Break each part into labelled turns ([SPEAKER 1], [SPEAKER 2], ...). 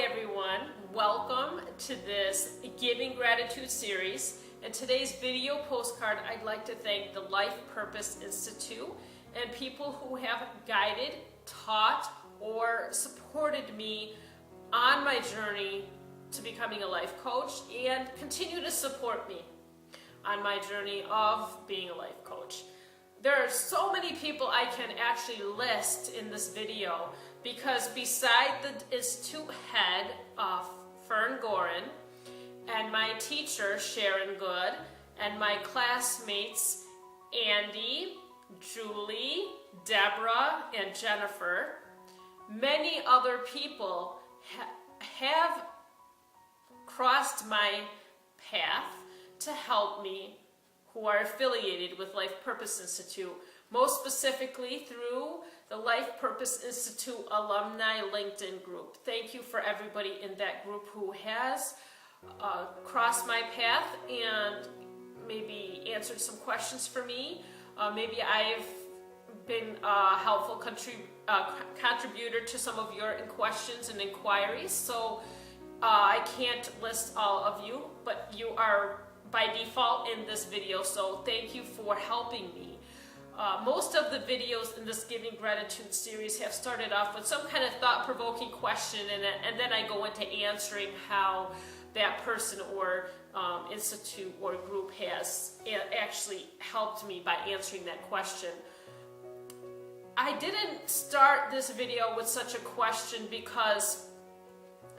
[SPEAKER 1] everyone, welcome to this Giving Gratitude series. In today's video postcard, I'd like to thank the Life Purpose Institute and people who have guided, taught, or supported me on my journey to becoming a life coach and continue to support me on my journey of being a life coach. There are so many people I can actually list in this video because beside the Institute head, Fern Gorin, and my teacher, Sharon Good, and my classmates, Andy, Julie, Deborah, and Jennifer, many other people have crossed my path to help me who are affiliated with Life Purpose Institute, most specifically through the Life Purpose Institute Alumni LinkedIn group. Thank you for everybody in that group who has crossed my path and maybe answered some questions for me. Maybe I've been a helpful contributor to some of your questions and inquiries. So I can't list all of you, but you are by default in this video, so thank you for helping me. Most of the videos in this Giving Gratitude series have started off with some kind of thought-provoking question, and then I go into answering how that person or institute or group has actually helped me by answering that question. I didn't start this video with such a question because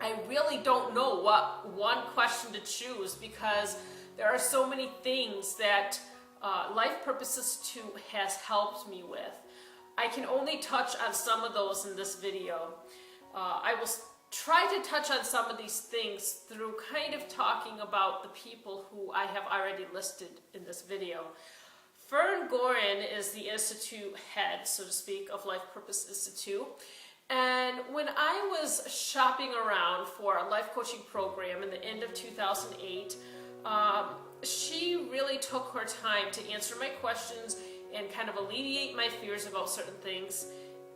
[SPEAKER 1] I really don't know what one question to choose, because there are so many things that Life Purpose Institute has helped me with. I can only touch on some of those in this video. I will try to touch on some of these things through kind of talking about the people who I have already listed in this video. Fern Gorin is the Institute head, so to speak, of Life Purpose Institute. And when I was shopping around for a life coaching program in the end of 2008, she really took her time to answer my questions and kind of alleviate my fears about certain things.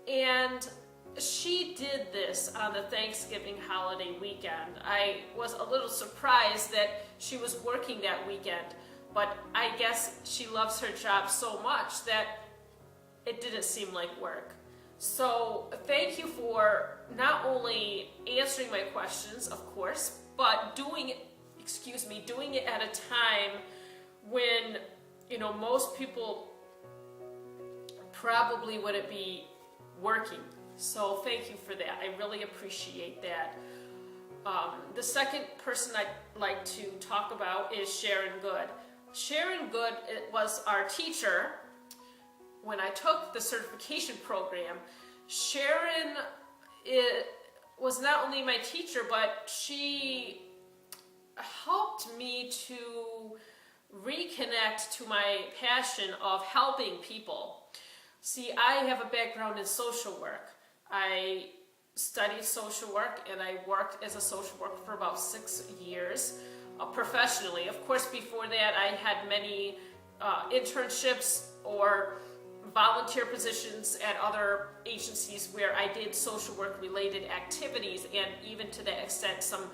[SPEAKER 1] And she did this on the Thanksgiving holiday weekend. I was a little surprised that she was working that weekend, but I guess she loves her job so much that it didn't seem like work. So thank you for not only answering my questions, of course, but doing it at a time when, most people probably wouldn't be working. So thank you for that. I really appreciate that. The second person I'd like to talk about is Sharon Good. Sharon Good was our teacher when I took the certification program. Sharon was not only my teacher, but she helped me to reconnect to my passion of helping people. See, I have a background in social work. I studied social work and I worked as a social worker for about 6 years professionally. Of course, before that, I had many internships or volunteer positions at other agencies where I did social work related activities, and even to that extent some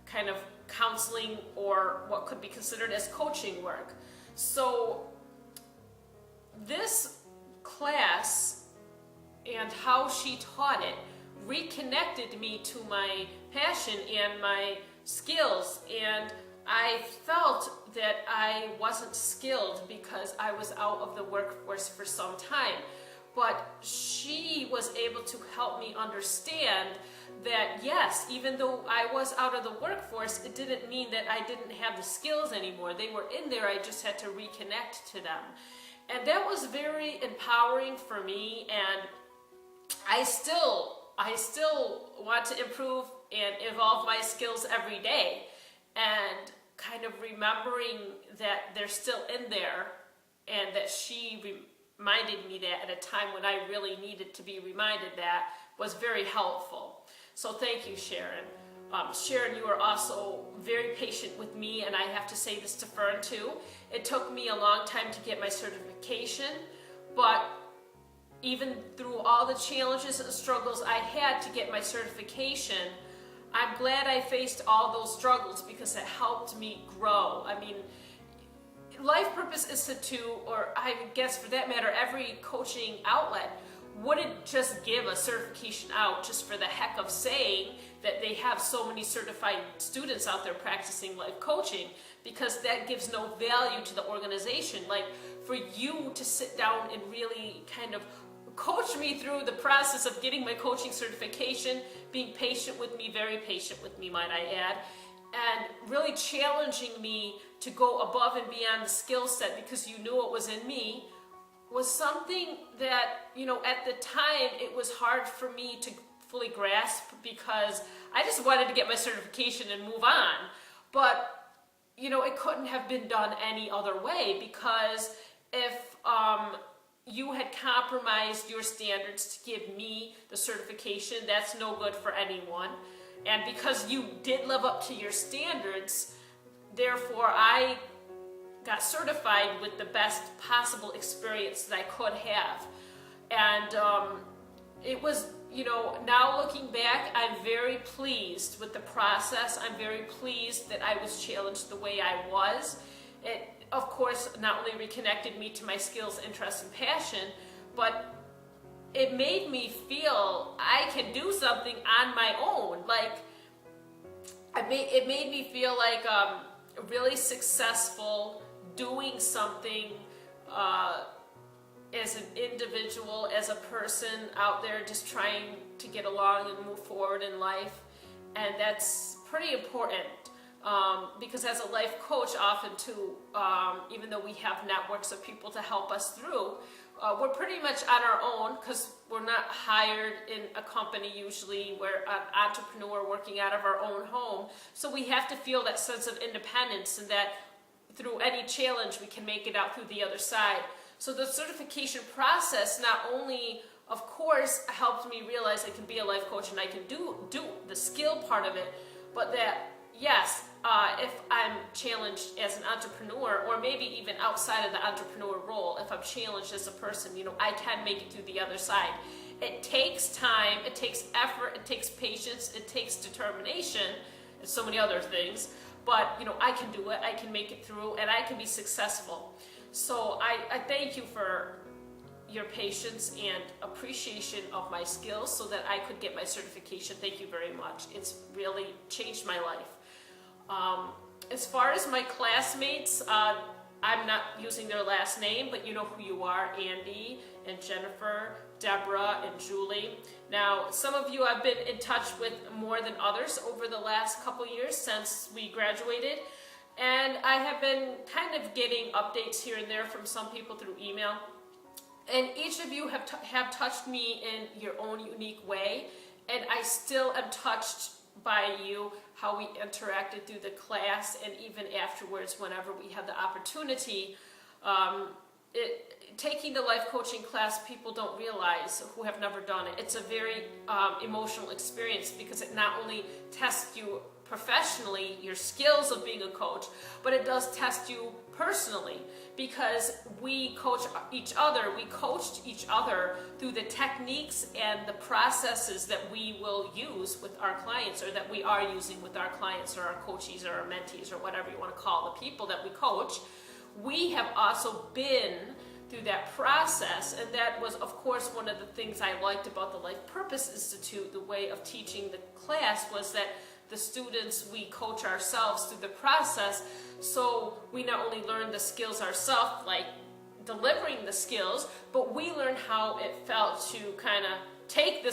[SPEAKER 1] kind of counseling or what could be considered as coaching work. So this class and how she taught it reconnected me to my passion and my skills, and I felt that I wasn't skilled because I was out of the workforce for some time. But she was able to help me understand that yes, even though I was out of the workforce, it didn't mean that I didn't have the skills anymore. They were in there, I just had to reconnect to them. And that was very empowering for me, and I still want to improve and evolve my skills every day. And kind of remembering that they're still in there, and that she reminded me that at a time when I really needed to be reminded, that was very helpful. So thank you, Sharon. Sharon, you are also very patient with me, and I have to say this to Fern too. It took me a long time to get my certification, but even through all the challenges and struggles I had to get my certification, I'm glad I faced all those struggles because it helped me grow. I mean, Life Purpose Institute, or I guess for that matter, every coaching outlet wouldn't just give a certification out just for the heck of saying that they have so many certified students out there practicing life coaching, because that gives no value to the organization. Like, for you to sit down and really kind of coach me through the process of getting my coaching certification, being patient with me, very patient with me, might I add, and really challenging me to go above and beyond the skill set because you knew what was in me, was something that, you know, at the time it was hard for me to fully grasp, because I just wanted to get my certification and move on. But, you know, it couldn't have been done any other way, because if you had compromised your standards to give me the certification, that's no good for anyone. And because you did live up to your standards, therefore I got certified with the best possible experience that I could have. And it was, you know, now looking back, I'm very pleased with the process. I'm very pleased that I was challenged the way I was. It, of course, not only reconnected me to my skills, interests, and passion, but it made me feel I can do something on my own. Like, it made me feel like really successful doing something as an individual, as a person out there just trying to get along and move forward in life. And that's pretty important. Because as a life coach, often too, even though we have networks of people to help us through, we're pretty much on our own, because we're not hired in a company usually. We're an entrepreneur working out of our own home. So we have to feel that sense of independence, and that through any challenge we can make it out through the other side. So the certification process not only, of course, helped me realize I can be a life coach and I can do the skill part of it, but that, yes, if I'm challenged as an entrepreneur, or maybe even outside of the entrepreneur role, if I'm challenged as a person, you know, I can make it through the other side. It takes time, it takes effort, it takes patience, it takes determination, and so many other things. But, you know, I can do it, I can make it through, and I can be successful. So I thank you for your patience and appreciation of my skills so that I could get my certification. Thank you very much. It's really changed my life. As far as my classmates, I'm not using their last name, but you know who you are: Andy and Jennifer, Deborah and Julie. Now, some of you I've been in touch with more than others over the last couple years since we graduated, and I have been kind of getting updates here and there from some people through email. And each of you have touched me in your own unique way, and I still am touched by you, how we interacted through the class, and even afterwards whenever we have the opportunity. Taking the life coaching class, people don't realize, who have never done it, it's a very emotional experience, because it not only tests you professionally, your skills of being a coach, but it does test you personally, because we coach each other. We coached each other through the techniques and the processes that we will use with our clients, or that we are using with our clients, or our coachees, or our mentees, or whatever you want to call the people that we coach. We have also been through that process, and that was, of course, one of the things I liked about the Life Purpose Institute. The way of teaching the class was that the students, we coach ourselves through the process, so we not only learn the skills ourselves, like delivering the skills, but we learn how it felt to kind of take the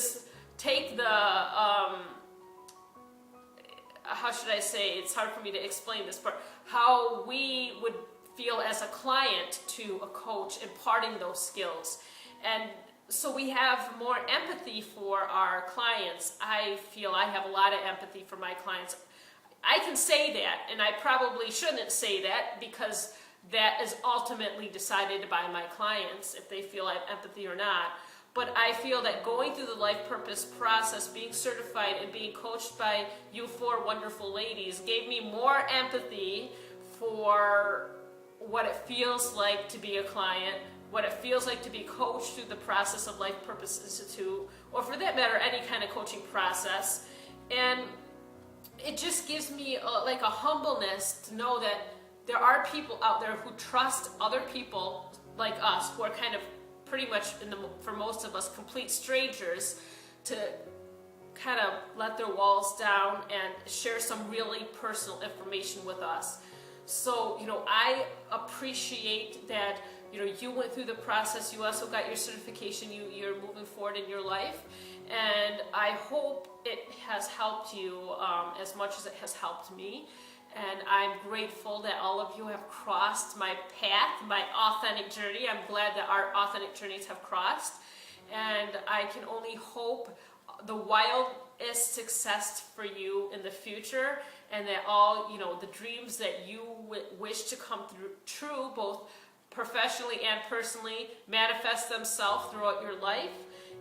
[SPEAKER 1] how should I say, it's hard for me to explain this part, how we would feel as a client to a coach imparting those skills. And so we have more empathy for our clients. I feel I have a lot of empathy for my clients. I can say that, and I probably shouldn't say that, because that is ultimately decided by my clients, if they feel I have empathy or not. But I feel that going through the life purpose process, being certified and being coached by you four wonderful ladies, gave me more empathy for what it feels like to be a client, what it feels like to be coached through the process of Life Purpose Institute, or for that matter, any kind of coaching process. And it just gives me like a humbleness to know that there are people out there who trust other people like us, who are kind of pretty much, for most of us, complete strangers, to kind of let their walls down and share some really personal information with us. So, I appreciate that, you went through the process, you also got your certification, you're moving forward in your life, and I hope it has helped you as much as it has helped me. And I'm grateful that all of you have crossed my path, my authentic journey. I'm glad that our authentic journeys have crossed. And I can only hope the wildest success for you in the future, and that all, the dreams that you wish to come true, both professionally and personally, manifest themselves throughout your life.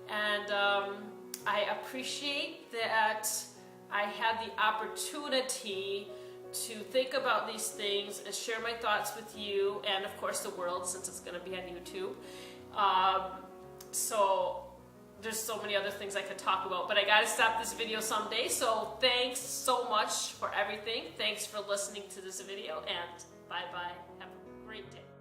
[SPEAKER 1] And I appreciate that I had the opportunity to think about these things and share my thoughts with you, and of course the world, since it's going to be on YouTube. So there's so many other things I could talk about, but I got to stop this video someday. So thanks so much for everything. Thanks for listening to this video, and bye-bye. Have a great day.